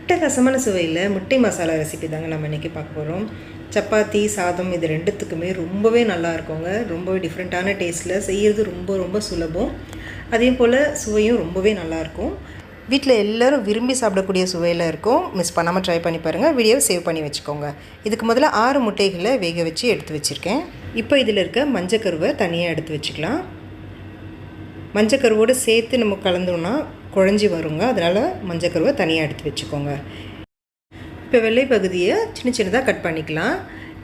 அட்டகாசமான சுவையில் முட்டை மசாலா ரெசிபி தாங்க நம்ம இன்றைக்கி பார்க்க போகிறோம். சப்பாத்தி சாதம் இது ரெண்டுத்துக்குமே ரொம்பவே நல்லா இருக்குங்க. ரொம்பவே டிஃப்ரெண்ட்டான டேஸ்ட்டில் செய்கிறது ரொம்ப சுலபம். அதே போல் சுவையும் ரொம்பவே நல்லாயிருக்கும். வீட்டில் எல்லோரும் விரும்பி சாப்பிடக்கூடிய சுவையில் இருக்கும். மிஸ் பண்ணாமல் ட்ரை பண்ணி பாருங்கள். வீடியோவை சேவ் பண்ணி வச்சுக்கோங்க. இதுக்கு முதல்ல 6 முட்டைகளை வேக வச்சு எடுத்து வச்சுருக்கேன். இப்போ இதில் இருக்க மஞ்சக்கருவை தனியாக எடுத்து வச்சுக்கலாம். மஞ்சக்கருவோடு சேர்த்து நம்ம கலந்தோன்னா குழஞ்சி வருங்க. அதனால் மஞ்சக்கருவை தனியாக எடுத்து வச்சுக்கோங்க. இப்போ வெள்ளை பகுதியை சின்னதாக கட் பண்ணிக்கலாம்.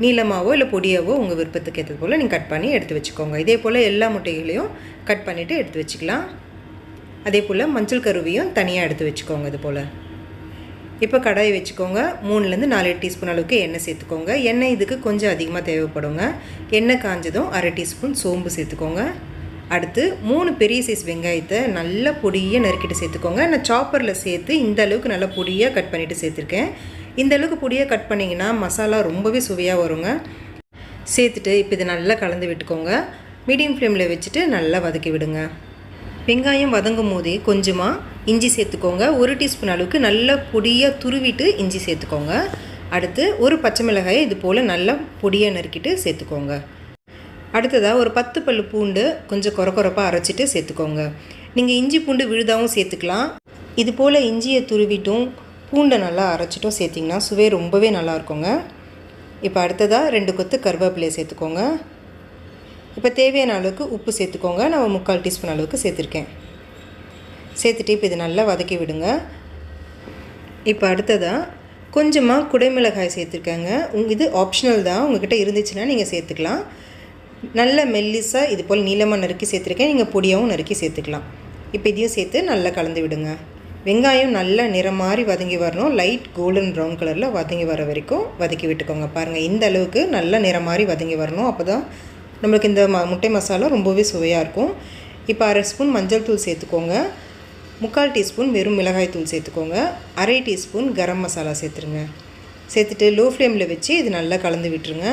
நீளமாவோ இல்லை பொடியாவோ உங்கள் விருப்பத்துக்கு ஏற்றது போல் நீங்கள் கட் பண்ணி எடுத்து வச்சுக்கோங்க. இதே போல் எல்லா முட்டைகளையும் கட் பண்ணிவிட்டு எடுத்து வச்சுக்கலாம். அதே போல் மஞ்சள் கருவையும் தனியாக எடுத்து வச்சுக்கோங்க. இது போல் இப்போ கடாயை வச்சுக்கோங்க. 3லேருந்து 4 டீஸ்பூன் அளவுக்கு எண்ணெய் சேர்த்துக்கோங்க. எண்ணெய் இதுக்கு கொஞ்சம் அதிகமாக தேவைப்படுங்க. எண்ணெய் காஞ்சதும் 1/2 டீஸ்பூன் சோம்பு சேர்த்துக்கோங்க. அடுத்து 3 பெரிய சைஸ் வெங்காயத்தை நல்லா பொடியாக நறுக்கிட்டு சேர்த்துக்கோங்க. நான் சாப்பரில் சேர்த்து இந்த அளவுக்கு நல்லா பொடியாக கட் பண்ணிவிட்டு சேர்த்துருக்கேன். இந்த அளவுக்கு பொடியாக கட் பண்ணிங்கன்னா மசாலா ரொம்பவே சுவையாக வருங்க. சேர்த்துட்டு இப்போ இதை நல்லா கலந்து விட்டுக்கோங்க. மீடியம் ஃப்ளேமில் வச்சுட்டு நல்லா வதக்கி விடுங்க. வெங்காயம் வதங்கும் போதே கொஞ்சமாக இஞ்சி சேர்த்துக்கோங்க. 1 டீஸ்பூன் அளவுக்கு நல்லா பொடியாக துருவிட்டு இஞ்சி சேர்த்துக்கோங்க. அடுத்து ஒரு பச்சை மிளகாயை இது போல் நல்லா பொடியாக நறுக்கிட்டு சேர்த்துக்கோங்க. அடுத்ததாக ஒரு 10 பல் பூண்டு கொஞ்சம் கொரப்பாக அரைச்சிட்டு சேர்த்துக்கோங்க. நீங்கள் இஞ்சி பூண்டு விழுதாகவும் சேர்த்துக்கலாம். இது போல் இஞ்சியை துருவிட்டும் பூண்டை நல்லா அரைச்சிட்டும் சேர்த்திங்கன்னா சுவை ரொம்பவே நல்லாயிருக்குங்க. இப்போ அடுத்ததாக 2 கொத்து கருவேப்பிலையை சேர்த்துக்கோங்க. இப்போ தேவையான அளவுக்கு உப்பு சேர்த்துக்கோங்க. நான் 3/4 டீஸ்பூன் அளவுக்கு சேர்த்துருக்கேன். சேர்த்துட்டு இப்போ இது நல்லா வதக்கி விடுங்க. இப்போ அடுத்ததாக கொஞ்சமாக குடைமிளகாய் சேர்த்துருக்கேங்க. இது ஆப்ஷனல் தான், உங்கள்கிட்ட இருந்துச்சுன்னா நீங்கள் சேர்த்துக்கலாம். நல்ல மெல்லிஸாக இது போல் நீளமாக நறுக்கி சேர்த்துருக்கேன். நீங்கள் பொடியாகவும் நறுக்கி சேர்த்துக்கலாம். இப்போ இதையும் சேர்த்து நல்லா கலந்து விடுங்க. வெங்காயம் நல்லா நிறம் மாதிரி வதங்கி வரணும். லைட் கோல்டன் ப்ரௌன் கலரில் வதங்கி வர வரைக்கும் வதக்கி விட்டுக்கோங்க. பாருங்கள், இந்த அளவுக்கு நல்லா நிறம் மாதிரி வதங்கி வரணும். அப்போ தான் நம்மளுக்கு இந்த முட்டை மசாலா ரொம்பவே சுவையாக இருக்கும். இப்போ 1/2 ஸ்பூன் மஞ்சள் தூள் சேர்த்துக்கோங்க. 3/4 டீஸ்பூன் வெறும் மிளகாய் தூள் சேர்த்துக்கோங்க. 1/2 டீஸ்பூன் கரம் மசாலா சேர்த்துருங்க. சேர்த்துட்டு லோ ஃப்ளேமில் வச்சு இது நல்லா கலந்து விட்டுருங்க.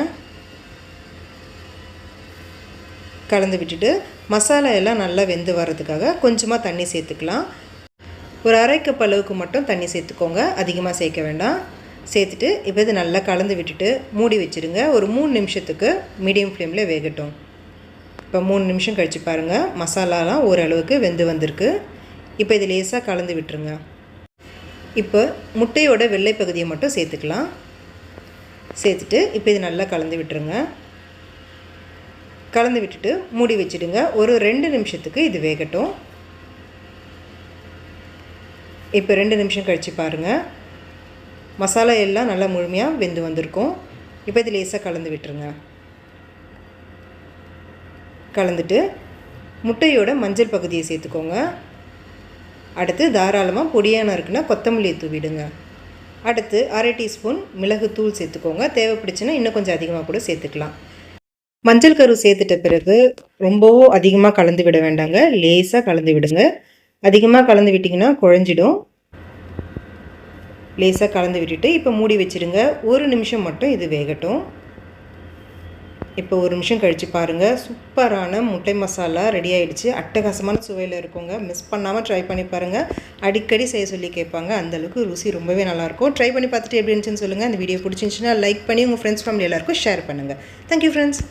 கலந்து விட்டுட்டு மசாலா எல்லாம் நல்லா வெந்து வர்றதுக்காக கொஞ்சமாக தண்ணி சேர்த்துக்கலாம். ஒரு 1/2 கப் அளவுக்கு மட்டும் தண்ணி சேர்த்துக்கோங்க. அதிகமாக சேர்க்க வேண்டாம். சேர்த்துட்டு இப்போ இது நல்லா கலந்து விட்டுட்டு மூடி வச்சுருங்க. ஒரு 3 நிமிஷத்துக்கு மீடியம் ஃப்ளேமில் வேகட்டும். இப்போ 3 நிமிஷம் கழித்து பாருங்கள், மசாலாலாம் ஓரளவுக்கு வெந்து வந்திருக்கு. இப்போ இது லேசாக கலந்து விட்டுருங்க. இப்போ முட்டையோட வெள்ளை பகுதியை மட்டும் சேர்த்துக்கலாம். சேர்த்துட்டு இப்போ இது நல்லா கலந்து விட்டுருங்க. கலந்து விட்டுட்டு மூடி வச்சுடுங்க. ஒரு 2 நிமிஷத்துக்கு இது வேகட்டும். இப்போ 2 நிமிஷம் கழித்து பாருங்கள், மசாலா எல்லாம் நல்லா முழுமையாக வெந்து வந்திருக்கும். இப்போ இது லேசாக கலந்து விட்டுருங்க. கலந்துட்டு முட்டையோட மஞ்சள் பகுதியை சேர்த்துக்கோங்க. அடுத்து தாராளமாக பொடியான இருக்குன்னா கொத்தமல்லியை தூவிடுங்க. அடுத்து 1/2 டீஸ்பூன் மிளகுத்தூள் சேர்த்துக்கோங்க. தேவைப்படுச்சுன்னா இன்னும் கொஞ்சம் அதிகமாக கூட சேர்த்துக்கலாம். மஞ்சள் கரு சேர்த்துட்ட பிறகு ரொம்பவும் அதிகமாக கலந்து விட வேண்டாங்க. லேசாக கலந்து விடுங்க. அதிகமாக கலந்து விட்டிங்கன்னா குழஞ்சிடும். லேசாக கலந்து விட்டுட்டு இப்போ மூடி வச்சுருங்க. 1 நிமிஷம் மட்டும் இது வேகட்டும். இப்போ 1 நிமிஷம் கழித்து பாருங்கள், சூப்பரான முட்டை மசாலா ரெடி ஆகிடுச்சு. அட்டகாசமான சுவையில் இருக்குங்க. மிஸ் பண்ணாமல் ட்ரை பண்ணி பாருங்கள். அடிக்கடி செய்ய சொல்லி கேட்பாங்க. அந்தளவுக்கு ருசி ரொம்பவே நல்லாயிருக்கும். ட்ரை பண்ணி பார்த்துட்டு எப்படி இருந்துச்சுன்னு சொல்லுங்கள். அந்த வீடியோ பிடிச்சிருந்துச்சுன்னா லைக் பண்ணி உங்கள் ஃப்ரெண்ட்ஸ் ஃபேமிலி எல்லாருக்கும் ஷேர் பண்ணுங்கள். Thank you friends.